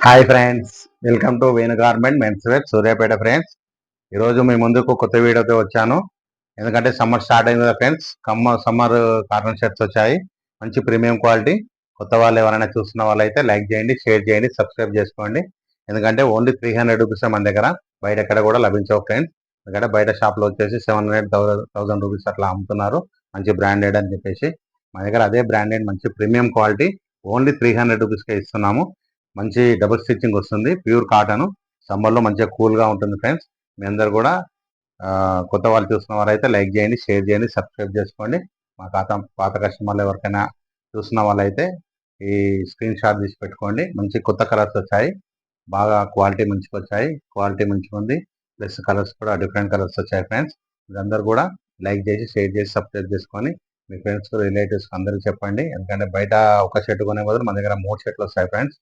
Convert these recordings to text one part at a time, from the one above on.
Hi friends, welcome to Venu garment men's wear Suryapet friends. ఈరోజు మీ ముందుకు కొత్త వీడియోతో వచ్చాను. ఎందుకంటే సమ్మర్ స్టార్ట్ అయింది కదా ఫ్రెండ్స్. సమ్మర్ కాటన్ షర్ట్స్ వచ్చాయి, మంచి ప్రీమియం క్వాలిటీ. కొత్త వాళ్ళు ఎవరైనా చూస్తున్న వాళ్ళైతే లైక్ చేయండి, షేర్ చేయండి, సబ్స్క్రైబ్ చేసుకోండి. ఎందుకంటే ఓన్లీ 300 రూపీస్ మన దగ్గర, బయట ఎక్కడ కూడా లభించవు ఫ్రెండ్స్. ఎందుకంటే బయట షాప్లో వచ్చేసి 700, 1000 రూపీస్ అట్లా అమ్ముతున్నారు, మంచి బ్రాండెడ్ అని చెప్పేసి. మా దగ్గర అదే బ్రాండెడ్ మంచి ప్రీమియం క్వాలిటీ ఓన్లీ 300 రూపీస్కే ఇస్తున్నాము. మంచి డబుల్ స్టిచ్చింగ్ వస్తుంది, ప్యూర్ కాటన్. సమ్మర్లో మంచిగా కూల్గా ఉంటుంది ఫ్రెండ్స్. మీ అందరు కూడా కొత్త వాళ్ళు చూస్తున్న వారైతే లైక్ చేయండి, షేర్ చేయండి, సబ్స్క్రైబ్ చేసుకోండి. మా పాత కస్టమర్లు ఎవరికైనా చూస్తున్న వాళ్ళైతే ఈ స్క్రీన్ షాట్ తీసి పెట్టుకోండి. మంచి కొత్త కలర్స్ వచ్చాయి, బాగా క్వాలిటీ మంచిగా వచ్చాయి, క్వాలిటీ మంచిగా ఉంది. ప్లస్ కలర్స్ కూడా డిఫరెంట్ కలర్స్ వచ్చాయి ఫ్రెండ్స్. మీరందరూ కూడా లైక్ చేసి, షేర్ చేసి, సబ్స్క్రైబ్ చేసుకొని మీ ఫ్రెండ్స్, రిలేటివ్స్ అందరికీ చెప్పండి. ఎందుకంటే బయట ఒక షర్ట్ కొనే బదులు మన దగ్గర 3 షర్ట్లు వస్తాయి ఫ్రెండ్స్.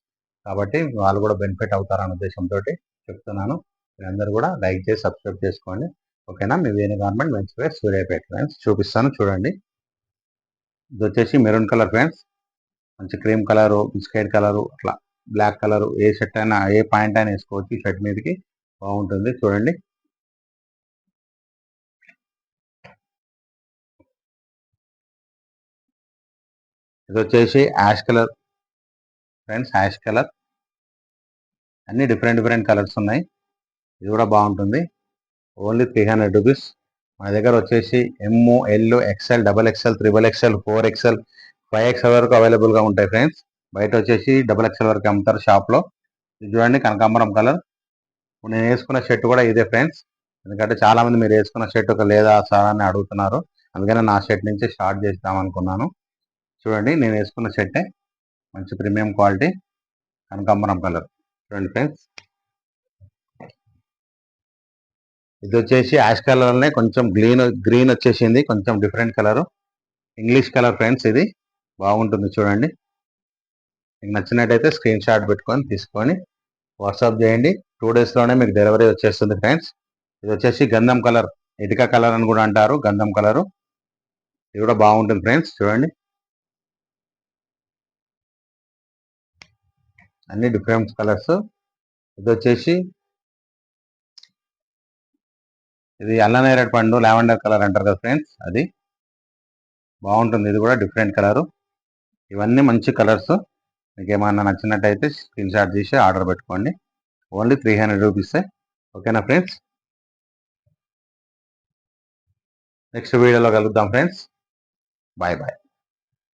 కాబట్టి వాళ్ళు కూడా బెనిఫిట్ అవుతారన్న ఉద్దేశంతో చెప్తున్నాను. మీరందరూ కూడా లైక్ చేసి సబ్స్క్రైబ్ చేసుకోండి. ఓకేనా? మీ Venu garment men's wear Suryapet friends. చూపిస్తాను చూడండి. ఇది వచ్చేసి మెరూన్ కలర్ ఫ్రెండ్స్. మంచి క్రీమ్ కలరు, బిస్కెట్ కలరు, అట్లా బ్లాక్ కలరు. ఏ షర్ట్ అయినా, ఏ ప్యాంట్ అయినా వేసుకోవచ్చు ఈ షర్ట్ మీదకి, బాగుంటుంది. చూడండి. ఇది వచ్చేసి ash colour friends, ash colour. అన్ని డిఫరెంట్ కలర్స్ ఉన్నాయి. ఇది కూడా బాగుంటుంది. Only 300 rupees. మా దగ్గర వచ్చేసి M, L, XL, XXL, XXL, 4XL, 5XL వరకు అవైలబుల్గా ఉంటాయి ఫ్రెండ్స్. బయట వచ్చేసి XXL వరకు అమ్ముతారు షాప్లో. ఇది చూడండి, కనకాంబరం కలర్. నేను వేసుకున్న షర్ట్ కూడా ఇదే ఫ్రెండ్స్. ఎందుకంటే చాలామంది మీరు వేసుకున్న షర్ట్ ఒక లేదా సార్ అని అడుగుతున్నారు. అందుకని నా షర్ట్ నుంచి స్టార్ట్ చేద్దాం అనుకున్నాను. చూడండి, నేను వేసుకున్న షర్టే, మంచి ప్రీమియం క్వాలిటీ, కనకాంబరం కలర్. చూడండి ఫ్రెండ్స్. ఇది వచ్చేసి యాష్ కలర్నే కొంచెం గ్రీన్ వచ్చేసింది, కొంచెం different colour, English colour friends. ఇది బాగుంటుంది చూడండి. మీకు నచ్చినట్టయితే స్క్రీన్ షాట్ పెట్టుకొని తీసుకొని వాట్సాప్ చేయండి. 2 డేస్లోనే మీకు డెలివరీ వచ్చేస్తుంది ఫ్రెండ్స్. ఇది వచ్చేసి గంధం కలర్, ఇటుక కలర్ అని కూడా అంటారు, గంధం కలరు. ఇది కూడా బాగుంటుంది ఫ్రెండ్స్. చూడండి, అన్ని డిఫరెంట్ కలర్స్. ఇది వచ్చేసి ఇది అల్లనేరేడు పండు, లావెండర్ కలర్ అంటారు కదా ఫ్రెండ్స్, అది బాగుంటుంది. ఇది కూడా డిఫరెంట్ కలరు. ఇవన్నీ మంచి కలర్స్. మీకు ఏమన్నా నచ్చినట్టయితే స్క్రీన్ షాట్ తీసి ఆర్డర్ పెట్టుకోండి. ఓన్లీ 300 రూపీసే. ఓకేనా ఫ్రెండ్స్? నెక్స్ట్ వీడియోలో కలుద్దాం ఫ్రెండ్స్. Bye bye.